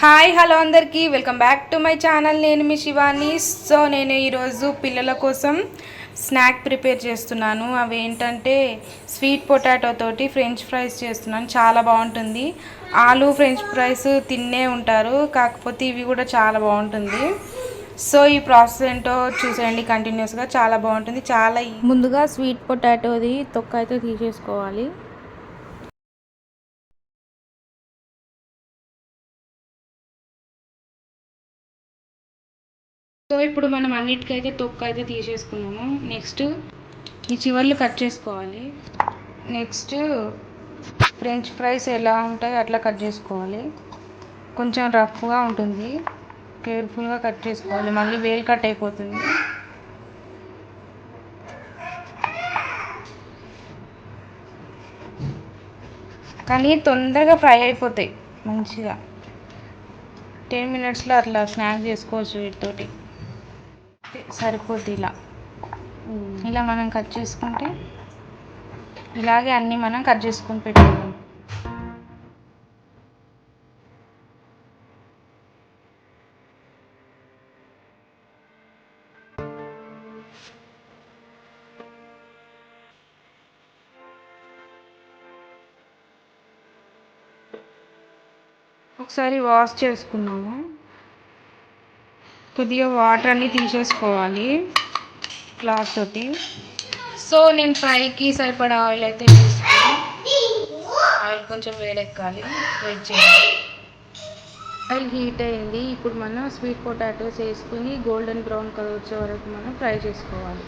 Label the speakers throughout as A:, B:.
A: Hi hello అందరికీ welcome back to my channel. నేను మీ Shivani. So నేను ఈరోజు పిల్లల కోసం స్నాక్ ప్రిపేర్ చేస్తున్నాను. అవి ఏంటంటే స్వీట్ పొటాటో తోటి ఫ్రెంచ్ ఫ్రైస్ చేస్తున్నాను. చాలా బాగుంటుంది. ఆలు ఫ్రెంచ్ ఫ్రైస్ తిన్నే ఉంటారు, కాకపోతే ఇవి కూడా చాలా బాగుంటుంది. సో ఈ ప్రాసెస్ ఏంటో చూసేయండి కంటిన్యూస్గా. చాలా బాగుంటుంది. చాలా ముందుగా స్వీట్ పొటాటోది తొక్క అయితే తీసేసుకోవాలి. సో ఇప్పుడు మనం అన్నిటికైతే తొక్క అయితే తీసేసుకున్నాము. నెక్స్ట్ ఈ చివర్లు కట్ చేసుకోవాలి. నెక్స్ట్ ఫ్రెంచ్ ఫ్రైస్ ఎలా ఉంటాయి అట్లా కట్ చేసుకోవాలి. కొంచెం రఫ్గా ఉంటుంది, కేర్ఫుల్గా కట్ చేసుకోవాలి, మళ్ళీ వేలు కట్ అయిపోతుంది. కానీ తొందరగా ఫ్రై అయిపోతాయి మంచిగా. 10 మినిట్స్లో అట్లా స్నాక్ చేసుకోవచ్చు వీటితోటి. సరిపోద్ది. ఇలా మనం కట్ చేసుకుంటే ఇలాగే అన్నీ మనం కట్ చేసుకొని పెట్టుకుందాం. ఒకసారి వాష్ చేసుకున్నాము. కొద్దిగా వాటర్ అన్నీ తీసేసుకోవాలి క్లాత్ తోటి. సో నేను ఫ్రైకి సరిపడా ఆయిల్ అయితే వేసుకున్నాను. ఆయిల్ కొంచెం వేడెక్కాలి, వెయిట్ చేయాలి. ఆయిల్ హీట్ అయింది. ఇప్పుడు మనం స్వీట్ పొటాటోస్ వేసుకుని గోల్డెన్ బ్రౌన్ కలర్ వచ్చే వరకు మనం ఫ్రై చేసుకోవాలి.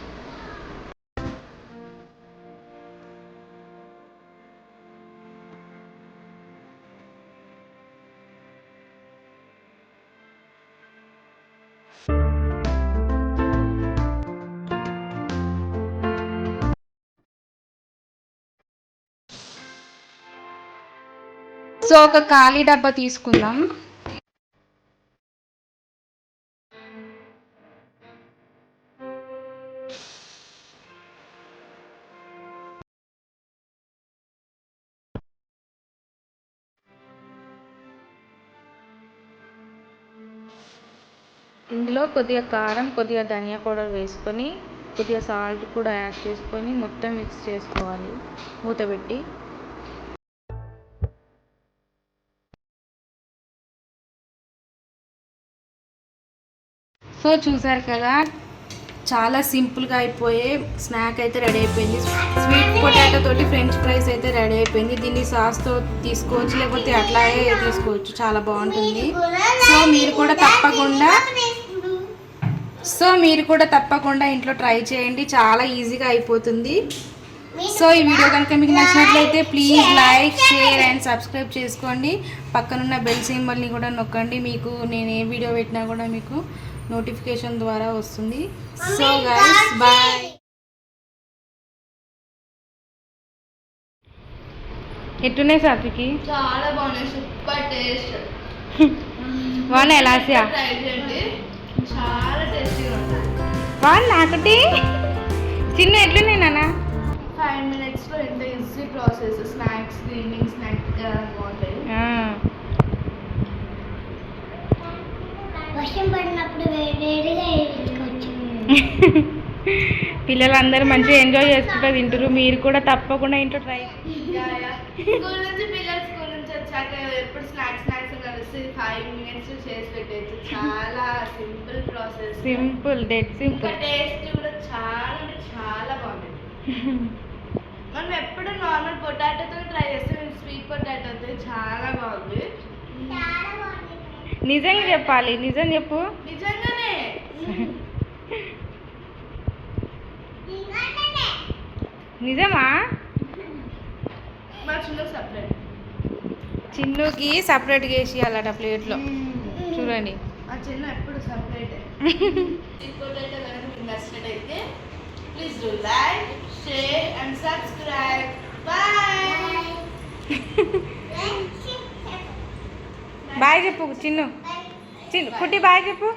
A: సో ఒక ఖాళీ డబ్బా తీసుకుందాం. ఇందులో కొద్దిగా కారం, కొద్దిగా ధనియా పౌడర్ వేసుకొని, కొద్దిగా సాల్ట్ కూడా యాడ్ చేసుకొని మొత్తం మిక్స్ చేసుకోవాలి మూత పెట్టి. సో చూసారు కదా, చాలా సింపుల్గా అయిపోయే స్నాక్ అయితే రెడీ అయిపోయింది. స్వీట్ పొటాటో తోటి ఫ్రెంచ్ ఫ్రైస్ అయితే రెడీ అయిపోయింది. దీన్ని సాస్తో తీసుకోవచ్చు, లేకపోతే అట్లాగే తీసుకోవచ్చు. చాలా బాగుంటుంది. సో మీరు కూడా తప్పకుండా ఇంట్లో ట్రై చేయండి. చాలా ఈజీగా అయిపోతుంది. సో ఈ వీడియో కనుక మీకు నచ్చినట్లయితే please like, share and subscribe చేసుకోండి. పక్కనున్న బెల్ సింబల్ని కూడా నొక్కండి. మీకు నేను ఏ వీడియో పెట్టినా కూడా మీకు నోటిఫికేషన్ ద్వారా వస్తుంది. So guys bye. ఎట్టున్నాయి సాత్వికి?
B: చాలా బాగున్నాయి, సూపర్ టేస్ట్.
A: బాగున్నాయి లాస్యా?
B: చాలా టేస్టీగా ఉంటాయి.
A: బాగున్నా ఒకటి చిన్న ఎట్లున్నాయి నాన్న?
B: 5 minutesలో ఎంత easy process. Snacks, evening snack బాగుంటాయి.
C: వర్షం పడినప్పుడు వేడిగా వేసుకోవచ్చు.
A: పిల్లలందరూ మంచిగా ఎంజాయ్ చేసుకుంటూ తింటారు. మీరు కూడా తప్పకుండా ఇంట్లో ట్రై
B: స్కూల్ నుంచి వచ్చాక ఎప్పుడు స్నాక్స్ కలిసి 5 minutes చేసి పెట్టేది. చాలా simple process,
A: simple, dead simple.
B: Taste కూడా చాలా అంటే చాలా బాగుంది. మనం ఎప్పుడు నార్మల్ పొటాటోతో ట్రై చేస్తాం, స్వీట్ పొటాటోతో చాలా బాగుంది.
A: నిజంగా చెప్పాలి, నిజం చెప్పు.
B: నిజంగానే
A: నిజమా?
B: మా చిన్న సపరేట్,
A: చిన్నుకి సపరేట్గా వేసి అలాట ప్లేట్లో చూడండి.
B: మా చిన్న ఎప్పుడు సపరేట్. స్వీట్ పొటాటో కనుక మీకు నచ్చినట్టయితే please do like, share and subscribe. Bye.
A: Bye చెప్పు చిన్ను. కుట్టి బాయ్ చెప్పు.